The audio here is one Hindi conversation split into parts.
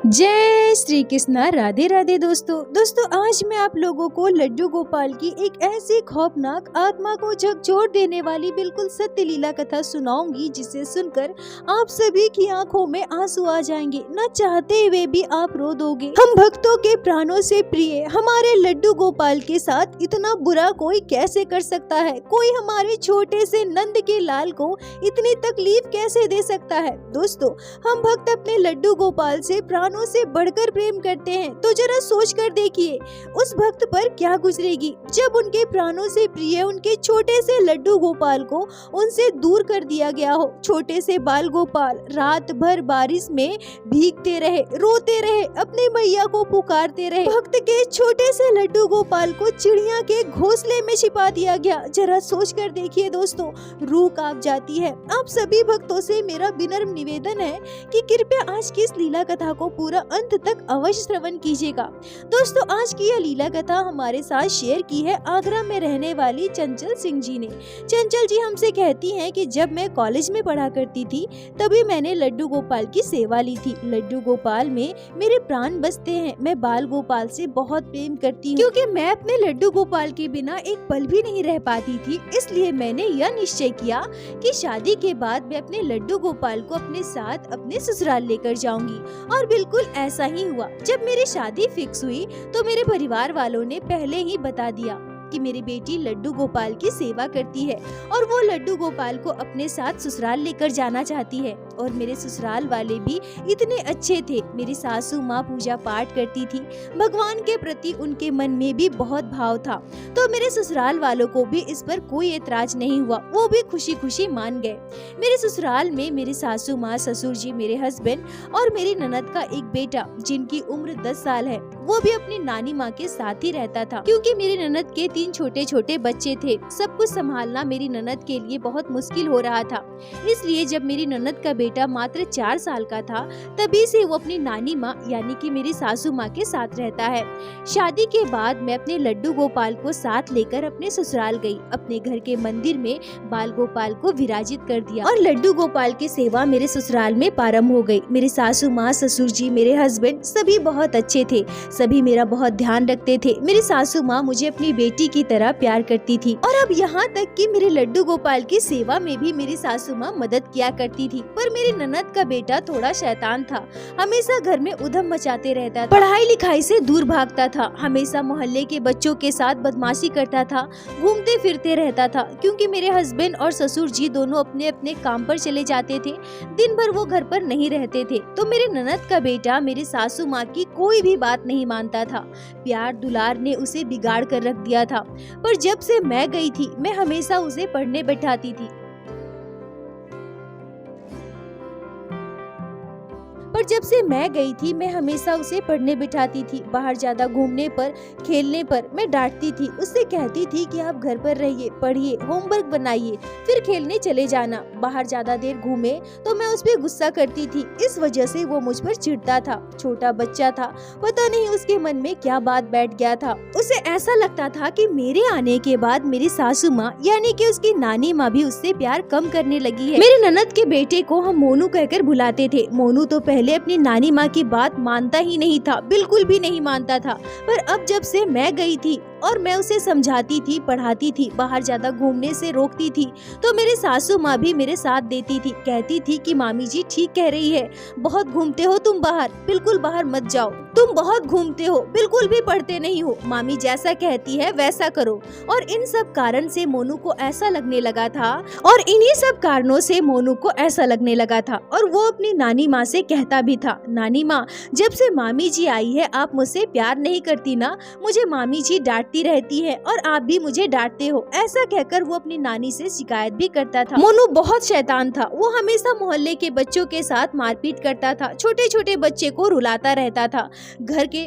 जय श्री कृष्णा। राधे राधे दोस्तों आज मैं आप लोगों को लड्डू गोपाल की एक ऐसी खौफनाक आत्मा को झकझोर देने वाली बिल्कुल सत्य लीला कथा सुनाऊंगी जिसे सुनकर आप सभी की आंखों में आंसू आ जाएंगे, न चाहते हुए भी आप रो दोगे। हम भक्तों के प्राणों से प्रिय हमारे लड्डू गोपाल के साथ इतना बुरा कोई कैसे कर सकता है? कोई हमारे छोटे से नंद के लाल को इतनी तकलीफ कैसे दे सकता है? दोस्तों, हम भक्त अपने लड्डू गोपाल से प्राणों से बढ़कर प्रेम करते हैं, तो जरा सोच कर देखिए उस भक्त पर क्या गुजरेगी जब उनके प्राणों से प्रिय उनके छोटे से लड्डू गोपाल को उनसे दूर कर दिया गया हो। छोटे से बाल गोपाल रात भर बारिश में भीगते रहे, रोते रहे, अपने मैया को पुकारते रहे। भक्त के छोटे से लड्डू गोपाल को चिड़िया के घोंसले में छिपा दिया गया। जरा सोच कर देखिए दोस्तों, रूह कांप जाती है। आप सभी भक्तों से मेरा विनम्र निवेदन है कि कृपया आज की इस लीला कथा को पूरा अंत तक अवश्य श्रवण कीजिएगा। दोस्तों, आज की यह लीला कथा हमारे साथ शेयर की है आगरा में रहने वाली चंचल सिंह जी ने। चंचल जी हमसे कहती हैं कि जब मैं कॉलेज में पढ़ा करती थी तभी मैंने लड्डू गोपाल की सेवा ली थी। लड्डू गोपाल में मेरे प्राण बसते हैं। मैं बाल गोपाल से बहुत प्रेम करती हूँ क्योंकि मैं अपने लड्डू गोपाल के बिना एक पल भी नहीं रह पाती थी। इसलिए मैंने यह निश्चय किया कि शादी के बाद मैं अपने लड्डू गोपाल को अपने साथ अपने ससुराल लेकर जाऊंगी। और बिल्कुल ऐसा ही हुआ। जब मेरी शादी फिक्स हुई तो मेरे परिवार वालों ने पहले ही बता दिया कि मेरी बेटी लड्डू गोपाल की सेवा करती है और वो लड्डू गोपाल को अपने साथ ससुराल लेकर जाना चाहती है। और मेरे ससुराल वाले भी इतने अच्छे थे। मेरी सासू माँ पूजा पाठ करती थी, भगवान के प्रति उनके मन में भी बहुत भाव था। तो मेरे ससुराल वालों को भी इस पर कोई एतराज नहीं हुआ, वो भी खुशी खुशी मान गए। मेरे ससुराल में मेरी सासू माँ, ससुर जी, मेरे हस्बैंड और मेरी ननद का एक बेटा जिनकी उम्र 10 साल है, वो भी अपनी नानी माँ के साथ ही रहता था। क्योंकि मेरी ननद के 3 छोटे छोटे बच्चे थे, सब कुछ संभालना मेरी ननद के लिए बहुत मुश्किल हो रहा था। इसलिए जब मेरी ननद का बेटा मात्र 4 साल का था तभी से वो अपनी नानी माँ यानी कि मेरी सासू माँ के साथ रहता है। शादी के बाद मैं अपने लड्डू गोपाल को साथ लेकर अपने ससुराल गई। अपने घर के मंदिर में बाल गोपाल को विराजित कर दिया और लड्डू गोपाल की सेवा मेरे ससुराल में प्रारंभ हो गई। मेरी सासू माँ, ससुर जी, मेरे हस्बैंड सभी बहुत अच्छे थे, सभी मेरा बहुत ध्यान रखते थे। मेरी सासू माँ मुझे अपनी बेटी की तरह प्यार करती थी और अब यहाँ तक कि मेरे लड्डू गोपाल की सेवा में भी मेरी सासू माँ मदद किया करती थी। पर मेरी ननद का बेटा थोड़ा शैतान था, हमेशा घर में उधम मचाते रहता था, पढ़ाई लिखाई से दूर भागता था, हमेशा मोहल्ले के बच्चों के साथ बदमाशी करता था, घूमते फिरते रहता था। क्योंकि मेरे हस्बैंड और ससुर जी दोनों अपने अपने काम पर चले जाते थे, दिन भर वो घर पर नहीं रहते थे, तो मेरे ननद का बेटा मेरी सासू माँ की कोई भी बात नहीं मानता था। प्यार दुलार ने उसे बिगाड़ कर रख दिया था। पर जब से मैं गई थी मैं हमेशा उसे पढ़ने बैठाती थी। पर जब से मैं गई थी मैं हमेशा उसे पढ़ने बिठाती थी। बाहर ज्यादा घूमने पर, खेलने पर मैं डांटती थी। उससे कहती थी कि आप घर पर रहिए, पढ़िए, होमवर्क बनाइए, फिर खेलने चले जाना। बाहर ज्यादा देर घूमे तो मैं उस पर गुस्सा करती थी। इस वजह से वो मुझ पर चिढ़ता था। छोटा बच्चा था, पता नहीं उसके मन में क्या बात बैठ गया था। उसे ऐसा लगता था कि मेरे आने के बाद मेरी सासू माँ यानी कि उसकी नानी माँ भी उससे प्यार कम करने लगी है। मेरे ननद के बेटे को हम मोनू कहकर बुलाते थे। मोनू तो पहले अपनी नानी माँ की बात मानता ही नहीं था, बिल्कुल भी नहीं मानता था। पर अब जब से मैं गई थी और मैं उसे समझाती थी, पढ़ाती थी, बाहर ज्यादा घूमने से रोकती थी, तो मेरे सासू माँ भी मेरे साथ देती थी। कहती थी कि मामी जी ठीक कह रही है, बहुत घूमते हो तुम बाहर, बिल्कुल बाहर मत जाओ, तुम बहुत घूमते हो, बिल्कुल भी पढ़ते नहीं हो, मामी जैसा कहती है वैसा करो। और इन सब कारण से मोनू को ऐसा लगने लगा था और इन्हीं सब कारणों से मोनू को ऐसा लगने लगा था और वो अपनी नानी माँ से कहता भी था, नानी माँ जब से मामी जी आई है आप मुझसे प्यार नहीं करती ना, मुझे मामी जी डांटती रहती है और आप भी मुझे डांटते हो। ऐसा कहकर वो अपनी नानी से शिकायत भी करता था। मोनू बहुत शैतान था, वो हमेशा मोहल्ले के बच्चों के साथ मारपीट करता था, छोटे छोटे बच्चे को रुलाता रहता था। घर के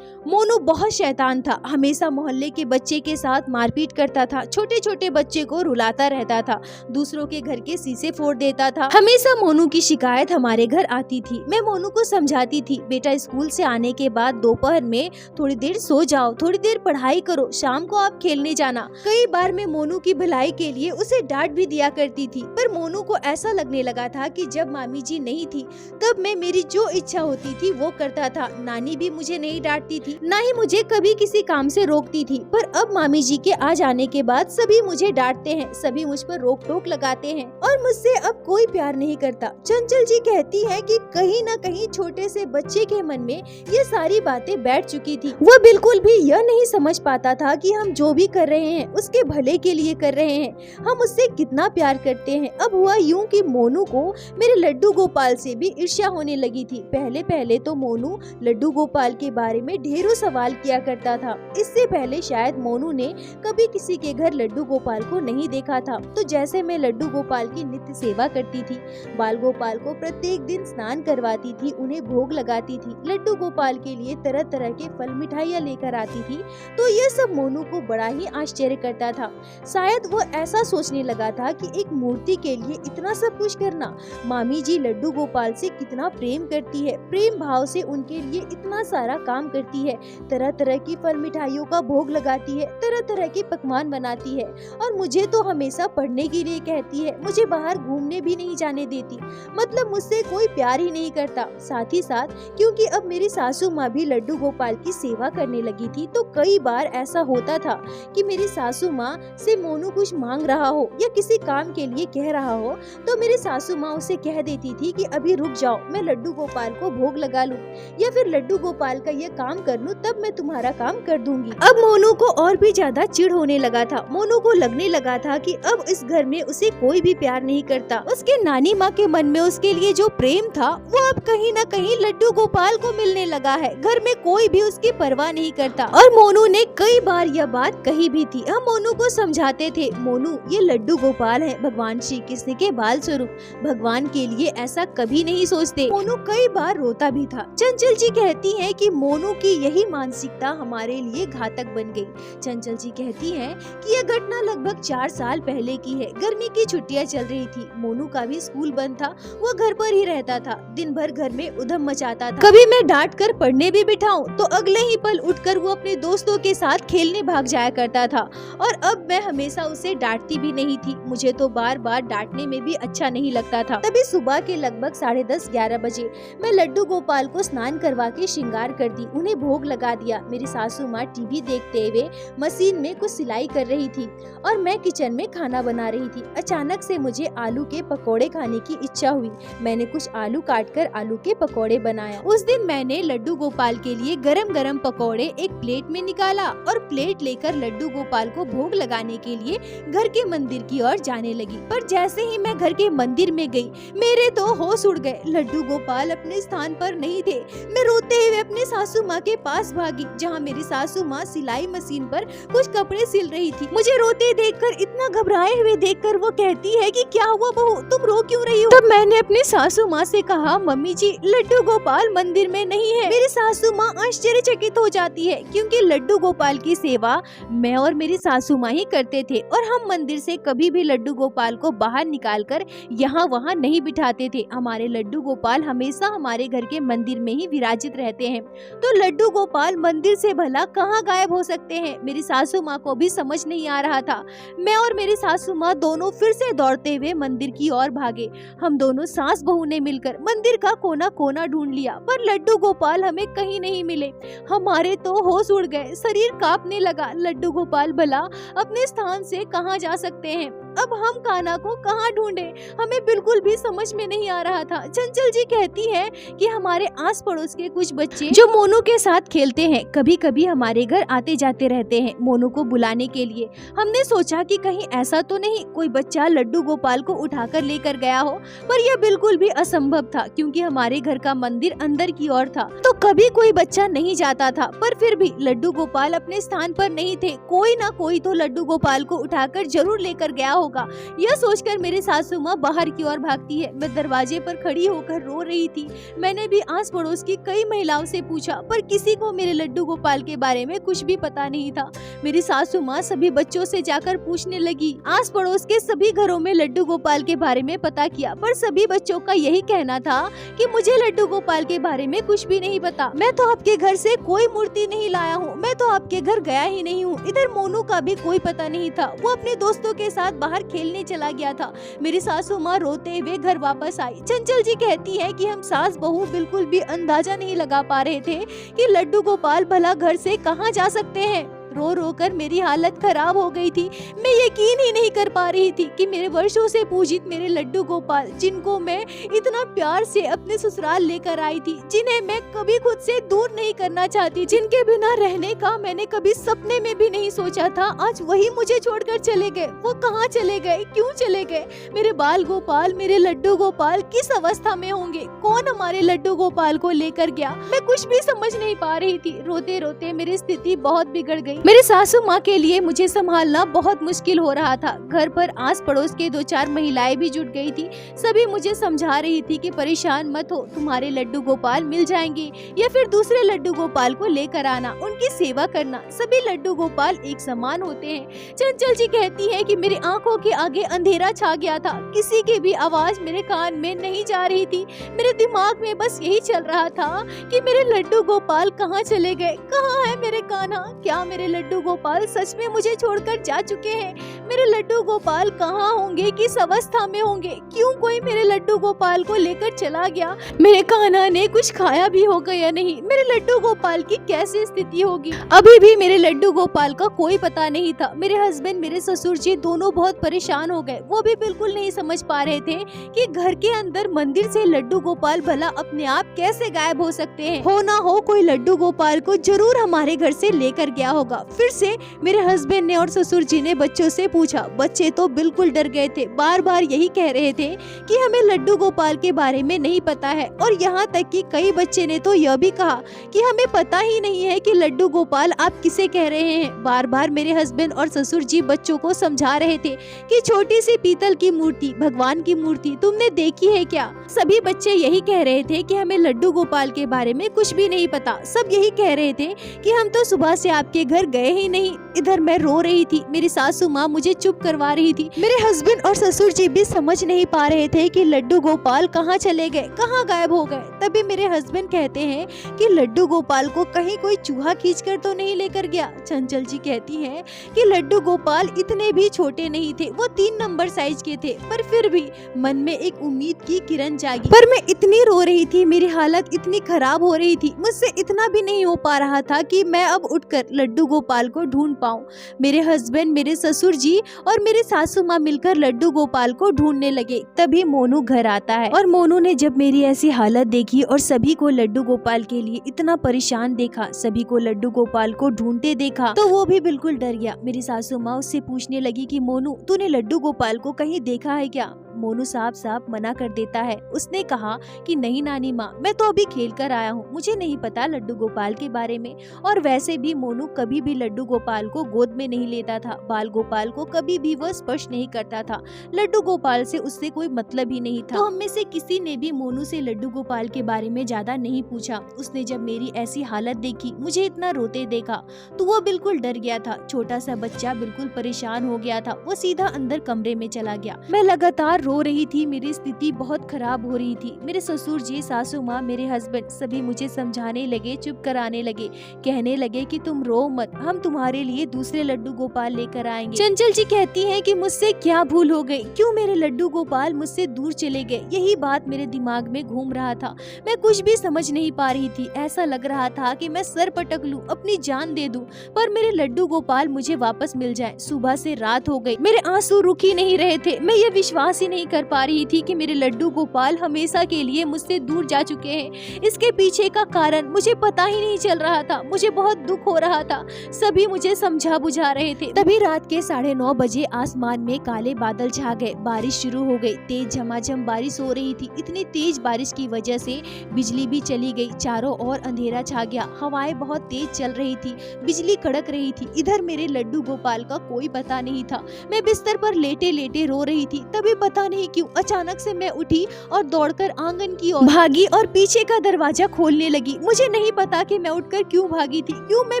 मोनू बहुत शैतान था, हमेशा मोहल्ले के बच्चे के साथ मारपीट करता था, छोटे छोटे बच्चे को रुलाता रहता था, दूसरों के घर के शीशे फोड़ देता था। हमेशा मोनू की शिकायत हमारे घर आती थी। मैं मोनू को समझाती थी, बेटा स्कूल से आने के बाद दोपहर में थोड़ी देर सो जाओ, थोड़ी देर पढ़ाई करो, शाम को आप खेलने जाना। कई बार मैं मोनू की भलाई के लिए उसे डांट भी दिया करती थी, पर मोनू को ऐसा लगने लगा था कि जब मामी जी नहीं थी तब मैं मेरी जो इच्छा होती थी वो करता था। नानी भी मुझे नहीं डांटती थी, ना ही मुझे कभी किसी काम से रोकती थी, पर अब मामी जी के आ जाने के बाद सभी मुझे डांटते हैं, सभी मुझ पर रोक टोक लगाते हैं और मुझसे अब कोई प्यार नहीं करता। चंचल जी कहती है कि कहीं न कहीं छोटे से बच्चे के मन में ये सारी बातें बैठ चुकी थी। वह बिल्कुल भी यह नहीं समझ पाता था कि हम जो भी कर रहे हैं उसके भले के लिए कर रहे हैं, हम उससे कितना प्यार करते हैं। अब हुआ यूं कि मोनू को मेरे लड्डू गोपाल से भी ईर्ष्या होने लगी थी। पहले पहले तो मोनू लड्डू गोपाल के बारे में ढेरों सवाल किया करता था। इससे पहले शायद मोनू ने कभी किसी के घर लड्डू गोपाल को नहीं देखा था। तो जैसे मैं लड्डू गोपाल की नित्य सेवा करती थी, बाल गोपाल को प्रत्येक दिन स्नान करवाती थी, उन्हें भोग लगाती थी, लड्डू गोपाल के लिए तरह तरह के फल मिठाइयाँ लेकर आती थी, तो ये सब मोनू को बड़ा ही आश्चर्य करता था। शायद वो ऐसा सोचने लगा था कि एक मूर्ति के लिए इतना सब कुछ करना, मामी जी लड्डू गोपाल से कितना प्रेम करती है, प्रेम भाव से उनके लिए इतना सारा काम करती है, तरह तरह की फल मिठाइयों का भोग लगाती है, तरह तरह के पकवान बनाती है, और मुझे तो हमेशा पढ़ने के लिए कहती है, मुझे बाहर घूमने भी नहीं जाने देती। मतलब मुझसे कोई प्यार ही नहीं करता। साथ ही साथ क्योंकि अब मेरी सासू माँ भी लड्डू गोपाल की सेवा करने लगी थी, तो कई बार ऐसा होता था कि मेरी सासू माँ से मोनू कुछ मांग रहा हो या किसी काम के लिए कह रहा हो, तो मेरी सासू माँ उसे कह देती थी कि अभी रुक जाओ, मैं लड्डू गोपाल को भोग लगा लूं, या फिर लड्डू गोपाल का ये काम कर लूं, तब मैं तुम्हारा काम कर दूंगी। अब मोनू को और भी ज्यादा चिढ़ होने लगा था। मोनू को लगने लगा था कि अब इस घर में उसे कोई भी प्यार नहीं करता। उसके नानी माँ के मन में उसके लिए जो प्रेम था वो अब कहीं न कहीं लड्डू गोपाल को मिलने लगा है। घर में कोई भी उसकी परवाह नहीं करता, और मोनू ने कई बार यह बात कही भी थी। हम मोनू को समझाते थे, मोनू ये लड्डू गोपाल है, भगवान श्री कृष्ण के बाल स्वरूप, भगवान के लिए ऐसा कभी नहीं सोचते। मोनू कई बार रोता भी था। चंचल जी कहती है कि मोनू की यही मानसिकता हमारे लिए घातक बन गई। चंचल जी कहती है कि यह घटना लगभग 4 साल पहले की है। गर्मी की छुट्टियां चल रही थी, मोनू का भी स्कूल बंद था, वो घर पर ही रहता था, दिन भर घर में उधम मचाता था। कभी मैं डांट कर पढ़ने भी बिठाऊं तो अगले ही पल उठकर वो अपने दोस्तों के साथ खेलने भाग जाया करता था, और अब मैं हमेशा उसे डांटती भी नहीं थी। मुझे तो बार बार डांटने में भी अच्छा नहीं लगता था। तभी सुबह के लगभग 10:30-11 बजे मैं लड्डू गोपाल को स्नान करवा के श्रृंगार कर दी, उन्हें भोग लगा दिया। मेरी सासू माँ टीवी देखते हुए मशीन में कुछ सिलाई कर रही थी और मैं किचन में खाना बना रही थी। अचानक से मुझे आलू के पकोड़े खाने की इच्छा हुई। मैंने कुछ आलू काटकर आलू के पकोड़े बनाया। उस दिन मैंने लड्डू गोपाल के लिए गरम गरम पकोड़े एक प्लेट में निकाला और प्लेट लेकर लड्डू गोपाल को भोग लगाने के लिए घर के मंदिर की ओर जाने लगी। पर जैसे ही मैं घर के मंदिर में गई, मेरे तो होश उड़ गए। लड्डू गोपाल अपने स्थान पर नहीं थे। मैं रोते हुए अपने सासू माँ के पास भागी, जहाँ मेरी सासू माँ सिलाई मशीन पर कुछ कपड़े सिल रही थी। मुझे रोते देखकर, इतना घबराए हुए देखकर वो कहती है कि क्या हुआ बहू, तुम रो क्यों रही हो? तब मैंने अपनी सासू माँ से कहा, मम्मी जी लड्डू गोपाल मंदिर में नहीं है। मेरी सासू माँ आश्चर्यचकित हो जाती है, क्योंकि लड्डू गोपाल की सेवा मैं और मेरी सासू माँ ही करते थे, और हम मंदिर से कभी भी लड्डू गोपाल को बाहर निकालकर यहाँ वहाँ नहीं बिठाते थे। हमारे लड्डू गोपाल हमेशा हमारे घर के मंदिर में ही विराजित रहते हैं, तो लड्डू गोपाल मंदिर से भला कहाँ गायब हो सकते हैं? मेरी सासू माँ को भी समझ नहीं आ रहा था। मैं और मेरी सासू माँ दोनों फिर से दौड़ते हुए मंदिर की ओर भागे। हम दोनों सास बहू ने मिलकर मंदिर का कोना कोना ढूंढ लिया, पर लड्डू गोपाल हमें कहीं नहीं मिले। हमारे तो होश उड़ गए, शरीर कांपने लगा। लड्डू गोपाल भला अपने स्थान से कहाँ जा सकते हैं? अब हम कान्हा को कहाँ ढूंढे? हमें बिल्कुल भी समझ में नहीं आ रहा था। चंचल जी कहती है कि हमारे आस पड़ोस के कुछ बच्चे जो मोनू के साथ खेलते हैं, कभी कभी हमारे घर आते जाते रहते हैं मोनू को बुलाने के लिए। हमने सोचा कि कहीं ऐसा तो नहीं कोई बच्चा लड्डू गोपाल को उठाकर लेकर गया हो, पर यह बिल्कुल भी असंभव था, क्योंकि हमारे घर का मंदिर अंदर की ओर था, तो कभी कोई बच्चा नहीं जाता था। पर फिर भी लड्डू गोपाल अपने स्थान पर नहीं थे। कोई ना कोई तो लड्डू गोपाल को उठाकर जरूर लेकर गया होगा। यह सोचकर मेरी सासू माँ बाहर की ओर भागती है। मैं दरवाजे पर खड़ी होकर रो रही थी। मैंने भी आस पड़ोस की कई महिलाओं से पूछा, पर किसी को मेरे लड्डू गोपाल के बारे में कुछ भी पता नहीं था। मेरी सासू माँ सभी बच्चों से जाकर पूछने लगी। आस पड़ोस के सभी घरों में लड्डू गोपाल के बारे में पता किया, पर सभी बच्चों का यही कहना था कि मुझे लड्डू गोपाल के बारे में कुछ भी नहीं पता। मैं तो आपके घर से कोई मूर्ति नहीं लाया हूँ, मैं तो आपके घर गया ही नहीं हूँ। इधर मोनू का भी कोई पता नहीं था, वो अपने दोस्तों के साथ बाहर खेलने चला गया था। मेरी सासू माँ रोते हुए घर वापस आई। चंचल जी कहती है कि हम सास बहू बिल्कुल भी अंदाजा नहीं लगा पा रहे थे कि लड्डू गोपाल भला घर से कहाँ जा सकते हैं। रो रो कर मेरी हालत खराब हो गई थी। मैं यकीन ही नहीं कर पा रही थी कि मेरे वर्षों से पूजित मेरे लड्डू गोपाल, जिनको मैं इतना प्यार से अपने ससुराल लेकर आई थी, जिन्हें मैं कभी खुद से दूर नहीं करना चाहती, जिनके बिना रहने का मैंने कभी सपने में भी नहीं सोचा था, आज वही मुझे छोड़कर चले गए। वो कहाँ चले गए, क्यों चले गए? मेरे बाल गोपाल, मेरे लड्डू गोपाल किस अवस्था में होंगे? कौन हमारे लड्डू गोपाल को लेकर गया? मैं कुछ भी समझ नहीं पा रही थी। रोते रोते मेरी स्थिति बहुत बिगड़ गई। मेरे सासू माँ के लिए मुझे संभालना बहुत मुश्किल हो रहा था। घर पर आस पड़ोस के 2-4 महिलाएं भी जुट गई थी। सभी मुझे समझा रही थी कि परेशान मत हो, तुम्हारे लड्डू गोपाल मिल जाएंगे, या फिर दूसरे लड्डू गोपाल को लेकर आना, उनकी सेवा करना। सभी लड्डू गोपाल एक समान होते हैं। चंचल जी कहती है कि मेरी आंखों के आगे अंधेरा छा गया था। किसी की भी आवाज मेरे कान में नहीं जा रही थी। मेरे दिमाग में बस यही चल रहा था कि मेरे लड्डू गोपाल कहाँ चले गए, कहाँ है मेरे कान्हा? क्या मेरे लड्डू गोपाल सच में मुझे छोड़कर जा चुके हैं? मेरे लड्डू गोपाल कहाँ होंगे, किस अवस्था में होंगे? क्यों कोई मेरे लड्डू गोपाल को लेकर चला गया? मेरे कान्हा ने कुछ खाया भी होगा या नहीं? मेरे लड्डू गोपाल की कैसी स्थिति होगी? अभी भी मेरे लड्डू गोपाल का कोई पता नहीं था। मेरे हस्बैंड, मेरे ससुर जी दोनों बहुत परेशान हो गए। वो भी बिल्कुल नहीं समझ पा रहे थे कि घर के अंदर मंदिर से लड्डू गोपाल भला अपने आप कैसे गायब हो सकते हैं। हो ना हो कोई लड्डू गोपाल को जरूर हमारे घर से लेकर गया होगा। फिर से मेरे हस्बैंड ने और ससुर जी ने बच्चों से पूछा। बच्चे तो बिल्कुल डर गए थे, बार बार यही कह रहे थे कि हमें लड्डू गोपाल के बारे में नहीं पता है, और यहाँ तक कि कई बच्चे ने तो यह भी कहा कि हमें पता ही नहीं है कि लड्डू गोपाल आप किसे कह रहे हैं। बार बार मेरे हस्बैंड और ससुर जी बच्चों को समझा रहे थे कि छोटी सी पीतल की मूर्ति, भगवान की मूर्ति तुमने देखी है क्या? सभी बच्चे यही कह रहे थे कि हमें लड्डू गोपाल के बारे में कुछ भी नहीं पता। सब यही कह रहे थे कि हम तो सुबह से आपके घर गए ही नहीं। इधर मैं रो रही थी, मेरी सासू माँ मुझे चुप करवा रही थी। मेरे हस्बैंड और ससुर जी भी समझ नहीं पा रहे थे कि लड्डू गोपाल कहाँ चले गए, कहाँ गायब हो गए। तभी मेरे हस्बैंड कहते हैं कि लड्डू गोपाल को कहीं कोई चूहा खींचकर तो नहीं लेकर गया। चंचल जी कहती हैं कि लड्डू गोपाल इतने भी छोटे नहीं थे, वो 3 नंबर साइज के थे, पर फिर भी मन में एक उम्मीद की किरण जागी। पर मैं इतनी रो रही थी, मेरी हालत इतनी खराब हो रही थी, मुझसे इतना भी नहीं हो पा रहा था कि मैं अब उठकर लड्डू गोपाल को ढूंढ पाऊं। मेरे हस्बैंड, मेरे ससुर जी और मेरे सासू माँ मिलकर लड्डू गोपाल को ढूंढने लगे। तभी मोनू घर आता है, और मोनू ने जब मेरी ऐसी हालत देखी और सभी को लड्डू गोपाल के लिए इतना परेशान देखा, सभी को लड्डू गोपाल को ढूंढते देखा, तो वो भी बिल्कुल डर गया। मेरी सासू माँ उससे पूछने लगी कि मोनू, तूने लड्डू गोपाल को कहीं देखा है क्या? मोनू साफ साफ मना कर देता है। उसने कहा कि नहीं नानी माँ, मैं तो अभी खेल कर आया हूँ, मुझे नहीं पता लड्डू गोपाल के बारे में। और वैसे भी मोनू कभी भी लड्डू गोपाल को गोद में नहीं लेता था, बाल गोपाल को कभी भी वह स्पर्श नहीं करता था। लड्डू गोपाल से उससे कोई मतलब ही नहीं था। तो हम में से किसी ने भी मोनू से लड्डू गोपाल के बारे में ज्यादा नहीं पूछा। उसने जब मेरी ऐसी हालत देखी, मुझे इतना रोते देखा, तो वो बिल्कुल डर गया था। छोटा सा बच्चा बिल्कुल परेशान हो गया था, वो सीधा अंदर कमरे में चला गया। मैं लगातार रो रही थी, मेरी स्थिति बहुत खराब हो रही थी। मेरे ससुर जी, सासू माँ, मेरे हस्बैंड सभी मुझे समझाने लगे, चुप कराने लगे, कहने लगे कि तुम रो मत, हम तुम्हारे लिए दूसरे लड्डू गोपाल लेकर आएंगे। चंचल जी कहती हैं कि मुझसे क्या भूल हो गई, क्यों मेरे लड्डू गोपाल मुझसे दूर चले गए? यही बात मेरे दिमाग में घूम रहा था। मैं कुछ भी समझ नहीं पा रही थी। ऐसा लग रहा था कि मैं सर पटक लूं, अपनी जान दे दूं, पर मेरे लड्डू गोपाल मुझे वापस मिल जाए। सुबह से रात हो गई, मेरे आंसू रुक ही नहीं रहे थे। मैं ये विश्वास ही नहीं कर पा रही थी कि मेरे लड्डू गोपाल गोपाल हमेशा के लिए मुझसे दूर जा चुके हैं। इसके पीछे का कारण मुझे पता ही नहीं चल रहा था। मुझे बहुत दुख हो रहा था। सभी मुझे समझा बुझा रहे थे। तभी रात के 9:30 बजे आसमान में काले बादल छा गए। बारिश शुरू हो गई। तेज झमाझम बारिश हो रही थी। इतनी तेज बारिश की वजह से बिजली भी चली गई। चारों ओर अंधेरा छा गया। हवाएं बहुत तेज चल रही थी। बिजली कड़क रही थी। इधर मेरे लड्डू गोपाल का कोई पता नहीं था। मैं बिस्तर पर लेटे लेटे रो रही थी। तभी पता नहीं क्यों अचानक से मैं उठी और दौड़कर आंगन की ओर भागी और पीछे का दरवाजा खोलने लगी। मुझे नहीं पता कि मैं उठकर क्यों भागी थी, क्यों मैं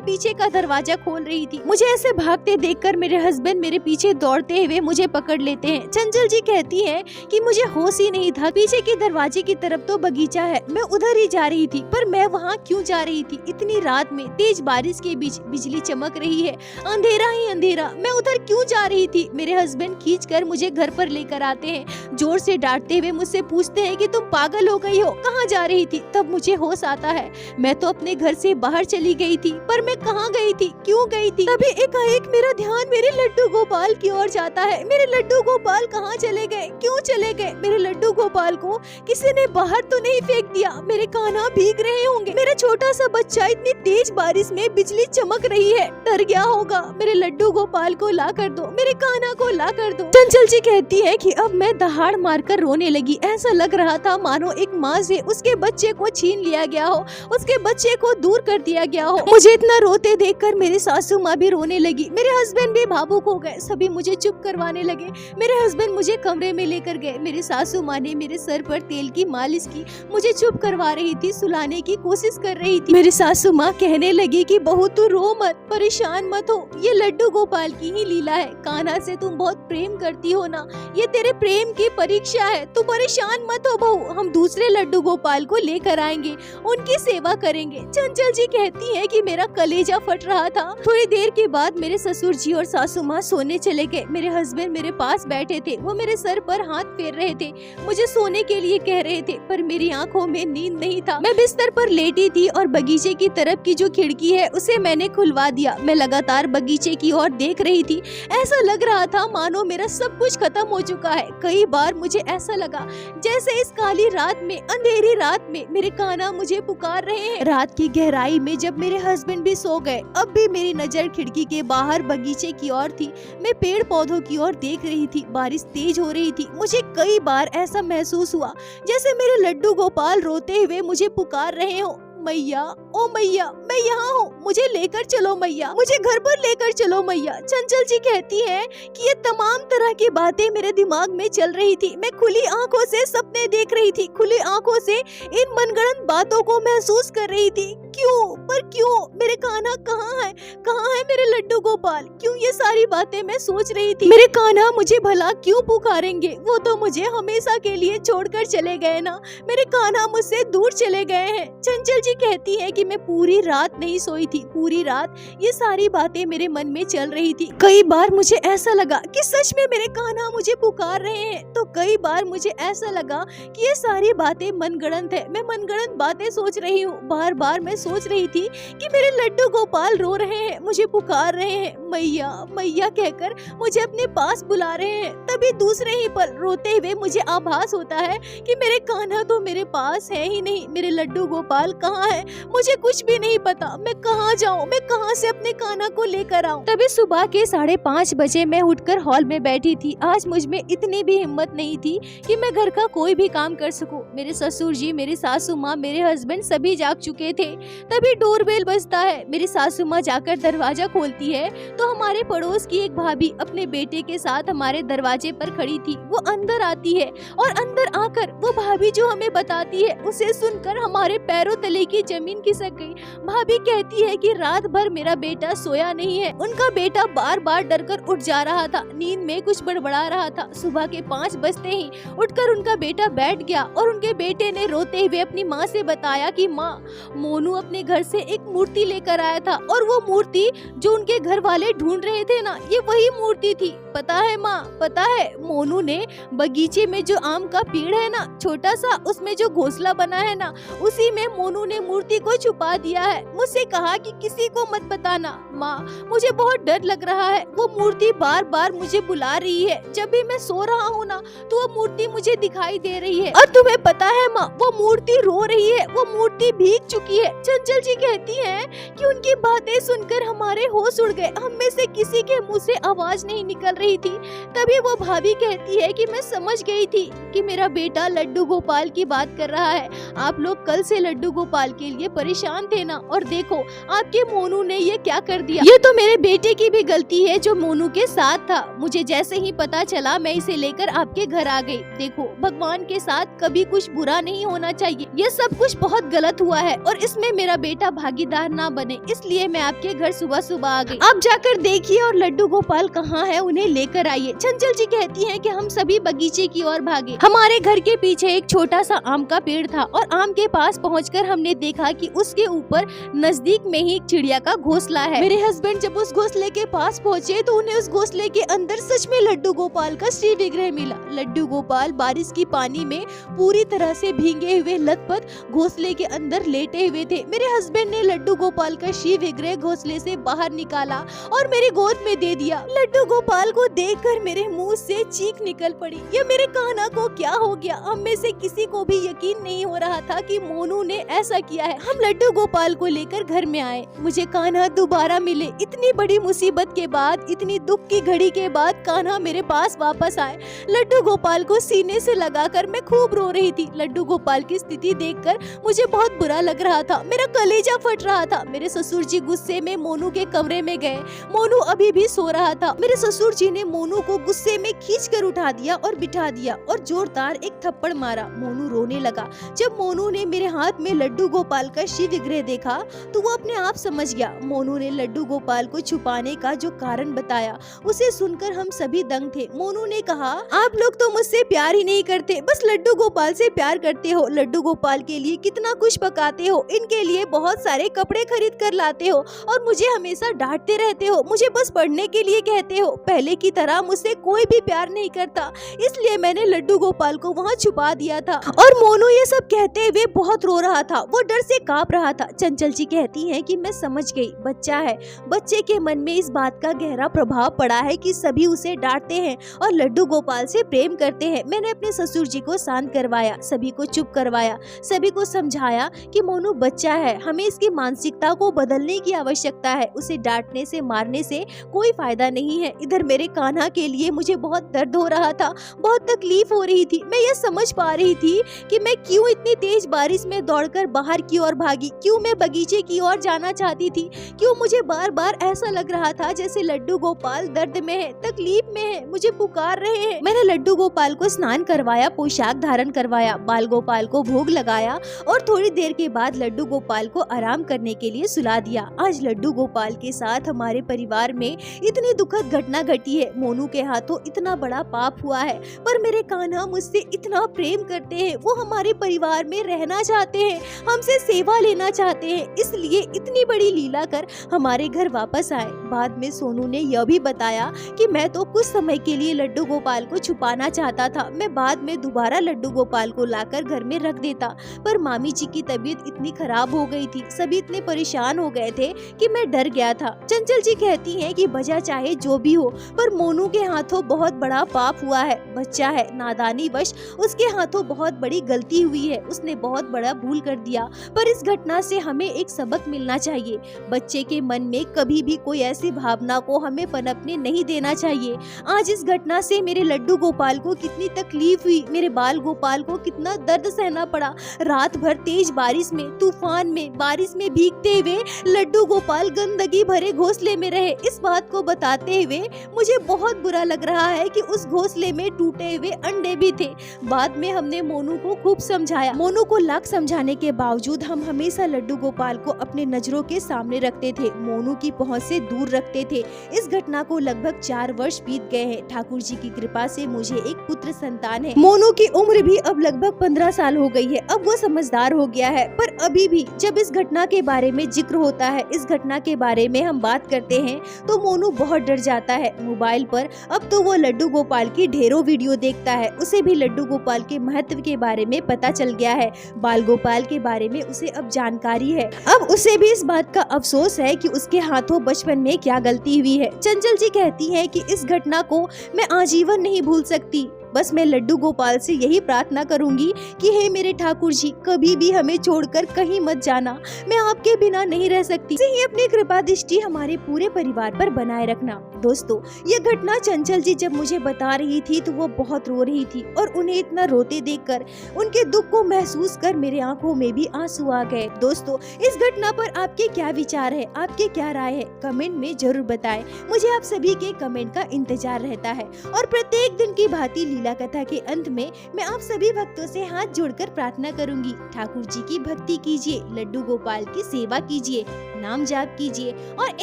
पीछे का दरवाजा खोल रही थी। मुझे ऐसे भागते देखकर मेरे हस्बैंड मेरे पीछे दौड़ते हुए मुझे पकड़ लेते हैं। चंचल जी कहती है कि मुझे होश ही नहीं था। पीछे के दरवाजे की तरफ तो बगीचा है, मैं उधर ही जा रही थी, पर मैं वहाँ क्यों जा रही थी? इतनी रात में तेज बारिश के बीच बिजली चमक रही है, अंधेरा ही अंधेरा, मैं उधर क्यों जा रही थी? मेरे हस्बैंड खींचकर मुझे घर पर लेकर आते हैं। जोर से डांटते हुए मुझसे पूछते हैं कि तुम पागल हो गई हो, कहाँ जा रही थी? तब मुझे होश आता है, मैं तो अपने घर से बाहर चली गई थी, पर मैं कहाँ गई थी, क्यों गई थी? तभी एकाएक मेरा ध्यान मेरे लड्डू गोपाल की ओर जाता है। मेरे लड्डू गोपाल कहाँ चले गए, क्यों चले गए? मेरे लड्डू गोपाल को किसी ने बाहर तो नहीं फेंक दिया? मेरे कान्हा भीग रहे होंगे। मेरा छोटा सा बच्चा इतनी तेज बारिश में बिजली चमक रही है, डर गया होगा। मेरे लड्डू गोपाल को ला कर दो, मेरे कान्हा को ला कर दो। चंचल जी कहती है कि अब मैं दहाड़ मारकर रोने लगी। ऐसा लग रहा था मानो एक माँ से उसके बच्चे को छीन लिया गया हो, उसके बच्चे को दूर कर दिया गया हो। मुझे इतना रोते देखकर मेरी सासू माँ भी रोने लगी। मेरे हस्बैंड भी भावुक हो गए। सभी मुझे चुप करवाने लगे। मेरे हस्बैंड मुझे कमरे में लेकर गए। मेरी सासू माँ ने मेरे सर पर तेल की मालिश की, मुझे चुप करवा रही थी, सुलाने की कोशिश कर रही थी। मेरी सासू माँ कहने लगी कि बहू तू रो मत, परेशान मत हो, ये लड्डू गोपाल की ही लीला है। कान्हा से तुम बहुत प्रेम करती हो ना, ये तेरे प्रेम की परीक्षा है। तू परेशान मत हो बहू, हम दूसरे लड्डू गोपाल को लेकर आएंगे, उनकी सेवा करेंगे। चंचल जी कहती है कि मेरा कलेजा फट रहा था। थोड़ी देर के बाद मेरे ससुर जी और सासू माँ सोने चले गए। मेरे हस्बैंड मेरे पास बैठे थे, वो मेरे सर पर हाथ फेर रहे थे, मुझे सोने के लिए कह रहे थे, पर मेरी आंखों में नींद नहीं था। मैं बिस्तर पर लेटी थी और बगीचे की तरफ की जो खिड़की है उसे मैंने खुलवा दिया। मैं लगातार बगीचे की ओर देख रही थी। ऐसा लग रहा था मानो मेरा सब कुछ खत्म हो चुका है। कई बार मुझे ऐसा लगा जैसे इस काली रात में, अंधेरी रात में मेरे कान्हा मुझे पुकार रहे हैं। रात की गहराई में जब मेरे हस्बैंड भी सो गए, अब भी मेरी नजर खिड़की के बाहर बगीचे की ओर थी। मैं पेड़ पौधों की ओर देख रही थी। बारिश तेज हो रही थी। मुझे कई बार ऐसा महसूस हुआ जैसे मेरे लड्डू गोपाल रोते हुए मुझे पुकार रहे हो, मैया, ओ मैया, मैं यहाँ हूँ, मुझे लेकर चलो मैया, मुझे घर पर लेकर चलो मैया। चंचल जी कहती है कि ये तमाम तरह की बातें मेरे दिमाग में चल रही थी। मैं खुली आंखों से सपने देख रही थी, खुली आंखों से इन मनगढ़ंत बातों को महसूस कर रही थी। क्यों, पर क्यों? मेरे कान्हा कहाँ है? कहाँ है मेरे लड्डू गोपाल? क्यों ये सारी बातें मैं सोच रही थी? मेरे कान्हा मुझे भला क्यों पुकारेंगे? वो तो मुझे हमेशा के लिए छोड़कर चले गए ना। मेरे कान्हा मुझसे दूर चले गए हैं। चंचल जी कहती है कि मैं पूरी रात नहीं सोई थी। पूरी रात ये सारी बातें मेरे मन में चल रही थी। कई बार मुझे ऐसा लगा कि सच में मेरे कान्हा मुझे पुकार रहे हैं, तो कई बार मुझे ऐसा लगा कि ये सारी बातें मनगढ़ंत है। मैं मनगढ़ंत बातें सोच रही हूँ। बार बार मैं सोच रही थी कि मेरे लड्डू गोपाल रो रहे हैं, मुझे पुकार रहे हैं, मैया मैया कहकर मुझे अपने पास बुला रहे हैं। तभी दूसरे ही पल रोते हुए मुझे आभास होता है कि मेरे कान्हा तो मेरे पास है ही नहीं। मेरे लड्डू गोपाल कहाँ है? मुझे कुछ भी नहीं पता। मैं कहाँ जाऊँ? मैं कहाँ से अपने कान्हा को लेकर आऊँ? तभी सुबह के 5:30 बजे मैं उठकर हॉल में बैठी थी। आज मुझ में इतनी भी हिम्मत नहीं थी कि मैं घर का कोई भी काम कर सकूं। मेरे ससुर जी, मेरी सासू माँ, मेरे हस्बैंड सभी जाग चुके थे। तभी डोरबेल बजता है। मेरी सासू माँ जाकर दरवाजा खोलती है तो हमारे पड़ोस की एक भाभी अपने बेटे के साथ हमारे दरवाजे पर खड़ी थी। वो अंदर आती है और अंदर आकर वो भाभी जो हमें बताती है उसे सुनकर हमारे पैरों तले की जमीन खिसक गई। भाभी कहती है कि रात भर मेरा बेटा सोया नहीं है। उनका बेटा बार बार डरकर उठ जा रहा था, नींद में कुछ बड़बड़ा रहा था। सुबह के 5 बजते ही उठकर उनका बेटा बैठ गया और उनके बेटे ने रोते हुए अपनी माँ से बताया कि माँ, मोनू अपने घर घर से एक मूर्ति लेकर आया था और वो मूर्ति जो उनके घर वाले ढूंढ रहे थे ना, ये वही मूर्ति थी। पता है माँ, पता है मोनू ने बगीचे में जो आम का पेड़ है ना छोटा सा, उसमें जो घोंसला बना है ना, उसी में मोनू ने मूर्ति को छुपा दिया है। मुझसे कहा कि किसी को मत बताना। माँ, मुझे बहुत डर लग रहा है। वो मूर्ति बार बार मुझे बुला रही है। जब भी मैं सो रहा हूँ ना तो वो मूर्ति मुझे दिखाई दे रही है। और तुम्हें पता है माँ, वो मूर्ति रो रही है, वो मूर्ति भीग चुकी है। चंचल जी कहती हैं कि उनकी बातें सुनकर हमारे होश उड़ गए। हम में से किसी के मुंह से आवाज नहीं निकल रही थी। तभी वो भाभी कहती है कि मैं समझ गई थी कि मेरा बेटा लड्डू गोपाल की बात कर रहा है। आप लोग कल से लड्डू गोपाल के लिए परेशान थे ना, और देखो आपके मोनू ने ये क्या कर दिया। ये तो मेरे बेटे की भी गलती है जो मोनू के साथ था। मुझे जैसे ही पता चला मैं इसे लेकर आपके घर आ गई। देखो, भगवान के साथ कभी कुछ बुरा नहीं होना चाहिए। ये सब कुछ बहुत गलत हुआ है और इसमें मेरा बेटा भागीदार ना बने, इसलिए मैं आपके घर सुबह सुबह आ गई। आप जाकर देखिए और लड्डू गोपाल कहाँ है, उन्हें लेकर आइए। चंचल जी कहती हैं कि हम सभी बगीचे की ओर भागे। हमारे घर के पीछे एक छोटा सा आम का पेड़ था और आम के पास पहुंचकर हमने देखा कि उसके ऊपर नजदीक में ही एक चिड़िया का घोंसला है। मेरे हस्बैंड जब उस घोंसले के पास पहुंचे तो उन्हें उस घोंसले के अंदर सच में लड्डू गोपाल का श्री विग्रह मिला। लड्डू गोपाल बारिश की पानी में पूरी तरह से भीगे हुए लथपथ घोंसले के अंदर लेटे हुए थे। मेरे हस्बैंड ने लड्डू गोपाल का श्री विग्रह घोंसले से बाहर निकाला और मेरी गोद में दे दिया। लड्डू गोपाल को देखकर मेरे मुंह से चीख निकल पड़ी। ये मेरे कान्हा को क्या हो गया? हम में से किसी को भी यकीन नहीं हो रहा था कि मोनू ने ऐसा किया है। हम लड्डू गोपाल को लेकर घर में आए। मुझे कान्हा दोबारा मिले। इतनी बड़ी मुसीबत के बाद, इतनी दुख की घड़ी के बाद कान्हा मेरे पास वापस आए। लड्डू गोपाल को सीने से लगाकर मैं खूब रो रही थी। लड्डू गोपाल की स्थिति देखकर मुझे बहुत बुरा लग रहा था। मेरा कलेजा फट रहा था। मेरे ससुर जी गुस्से में मोनू के कमरे में गए। मोनू अभी भी सो रहा था। मेरे ससुर जी ने मोनू को गुस्से में खींचकर उठा दिया और बिठा दिया और जोरदार एक थप्पड़ मारा। मोनू रोने लगा। जब मोनू ने मेरे हाथ में लड्डू गोपाल का शिव विग्रह देखा तो वो अपने आप समझ गया। मोनू ने लड्डू गोपाल को छुपाने का जो कारण बताया, उसे सुनकर हम सभी दंग थे। मोनू ने कहा, आप लोग तो मुझसे प्यार ही नहीं करते, बस लड्डू गोपाल से प्यार करते हो। लड्डू गोपाल के लिए कितना कुछ पकाते हो, इनके लिए बहुत सारे कपड़े खरीद कर लाते हो और मुझे हमेशा डांटते रहते हो। मुझे बस पढ़ने के लिए कहते हो। पहले की तरह मुझसे कोई भी प्यार नहीं करता, इसलिए मैंने लड्डू गोपाल को वहाँ छुपा दिया था। और मोनू ये सब कहते हुए बहुत रो रहा था। वो डर से कांप रहा था। चंचल जी कहती हैं कि मैं समझ गई, बच्चा है। बच्चे के मन में इस बात का गहरा प्रभाव पड़ा है कि सभी उसे डांटते हैं और लड्डू गोपाल से प्रेम करते हैं। मैंने अपने ससुर जी को शांत करवाया, सभी को चुप करवाया, सभी को समझाया कि मोनू बच्चा है, हमें इसकी मानसिकता को बदलने की आवश्यकता है। उसे डांटने से, मारने से कोई फायदा नहीं है। इधर मेरे कान्हा के लिए मुझे बहुत दर्द हो रहा था, बहुत तकलीफ हो रही थी। मैं ये समझ पा रही थी कि मैं क्यों इतनी तेज बारिश में दौड़कर बाहर की ओर भागी, क्यों मैं बगीचे की ओर जाना चाहती थी, क्यों मुझे बार बार ऐसा लग रहा था जैसे लड्डू गोपाल दर्द में है, तकलीफ में है, मुझे पुकार रहे हैं। मैंने लड्डू गोपाल को स्नान करवाया, पोशाक धारण करवाया, बाल गोपाल को भोग लगाया और थोड़ी देर के बाद लड्डू गोपाल को आराम करने के लिए सुला दिया। आज लड्डू गोपाल के साथ हमारे परिवार में इतनी दुखद घटना घटी है। मोनू के हाथों इतना बड़ा पाप हुआ है, पर मेरे कान्हा मुझसे इतना प्रेम करते हैं। वो हमारे परिवार में रहना चाहते हैं, हमसे सेवा लेना चाहते हैं, इसलिए इतनी बड़ी लीला कर हमारे घर वापस आए। बाद में सोनू ने यह भी बताया कि मैं तो कुछ समय के लिए लड्डू गोपाल को छुपाना चाहता था। मैं बाद में दोबारा लड्डू गोपाल को लाकर घर में रख देता, पर मामी जी की तबीयत इतनी खराब हो गई थी, सभी इतने परेशान हो गए थे कि मैं डर गया था। चंचल जी कहती हैं कि वजह चाहे जो भी हो, पर मोनू के हाथों बहुत बड़ा पाप हुआ है। बच्चा है, नादानी वश उसके हाथों बहुत बड़ी गलती हुई है, उसने बहुत बड़ा भूल कर दिया। पर इस घटना से हमें एक सबक मिलना चाहिए। बच्चे के मन में कभी भी कोई ऐसी भावना को हमें पनपने नहीं देना चाहिए। आज इस घटना से मेरे लड्डू गोपाल को कितनी तकलीफ हुई, मेरे बाल गोपाल को कितना दर्द सहना पड़ा। रात भर तेज बारिश में, तूफान में, बारिश में भीगते हुए लड्डू गोपाल गंदगी भरे घोंसले में रहे। इस बात को बताते हुए मुझे बहुत बुरा लग रहा है कि उस घोंसले में टूटे हुए अंडे भी थे। बाद में हमने मोनू को खूब समझाया। मोनू को लाख समझाने के बावजूद हम हमेशा लड्डू गोपाल को अपने नजरों के सामने रखते थे, मोनू की पहुंच से दूर रखते थे। इस घटना को लगभग 4 वर्ष बीत गए हैं। ठाकुर जी की कृपा से मुझे एक पुत्र संतान है। मोनू की उम्र भी अब लगभग 15 साल हो गई है। अब वो समझदार हो गया है, पर अभी भी जब इस घटना के बारे में जिक्र होता है, इस घटना के बारे में हम बात करते हैं तो मोनू बहुत डर जाता है। मोबाइल पर अब तो वो लड्डू गोपाल की ढेरों वीडियो देखता है। उसे भी लड्डू गोपाल के महत्व के बारे में पता चल गया है। बाल गोपाल के बारे में उसे अब जानकारी है। अब उसे भी इस बात का अफसोस है कि उसके हाथों बचपन में क्या गलती हुई है। चंचल जी कहती है कि इस घटना को मैं आजीवन नहीं भूल सकती। बस मैं लड्डू गोपाल से यही प्रार्थना करूंगी कि हे मेरे ठाकुर जी, कभी भी हमें छोड़कर कहीं मत जाना। मैं आपके बिना नहीं रह सकती। ऐसे ही अपनी कृपा दृष्टि हमारे पूरे परिवार पर बनाए रखना। दोस्तों, ये घटना चंचल जी जब मुझे बता रही थी तो वो बहुत रो रही थी और उन्हें इतना रोते देखकर, उनके दुख को महसूस कर मेरे आंखों में भी आंसू आ गए। दोस्तों, इस घटना पर आपके क्या विचार है, आपके क्या राय है, कमेंट में जरूर बताएं। मुझे आप सभी के कमेंट का इंतजार रहता है। और प्रत्येक दिन की भांति लीला कथा के अंत में मैं आप सभी भक्तों से हाथ जोड़कर प्रार्थना करूंगी, ठाकुर जी की भक्ति कीजिए, लड्डू गोपाल की सेवा कीजिए, नाम जाप कीजिए और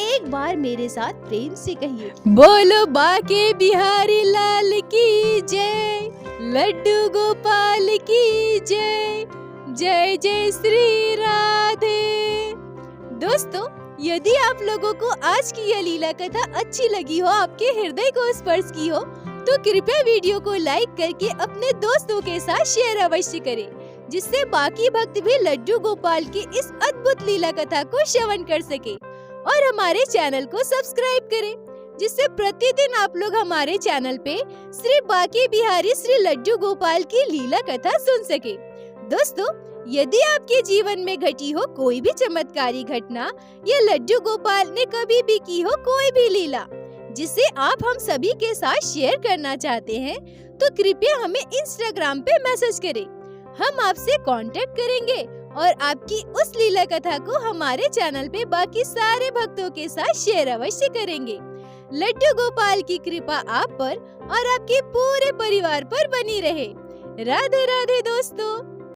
एक बार मेरे साथ प्रेम से कहिए, बोलो बाके बिहारी लाल की जय, लड्डू गोपाल की जय, जय जय श्री राधे। दोस्तों, यदि आप लोगों को आज की यह लीला कथा अच्छी लगी हो, आपके हृदय को स्पर्श की हो, तो कृपया वीडियो को लाइक करके अपने दोस्तों के साथ शेयर अवश्य करें, जिससे बाकी भक्त भी लड्डू गोपाल की इस अद्भुत लीला कथा को श्रवण कर सके। और हमारे चैनल को सब्सक्राइब करें, जिससे प्रतिदिन आप लोग हमारे चैनल पे श्री बाके बिहारी श्री लड्डू गोपाल की लीला कथा सुन सके। दोस्तों, यदि आपके जीवन में घटी हो कोई भी चमत्कारी घटना या लड्डू गोपाल ने कभी भी की हो कोई भी लीला जिसे आप हम सभी के साथ शेयर करना चाहते हैं, तो कृपया हमें इंस्टाग्राम पे मैसेज करें। हम आपसे कांटेक्ट करेंगे और आपकी उस लीला कथा को हमारे चैनल पे बाकी सारे भक्तों के साथ शेयर अवश्य करेंगे। लड्डू गोपाल की कृपा आप पर और आपके पूरे परिवार पर बनी रहे। राधे राधे दोस्तों।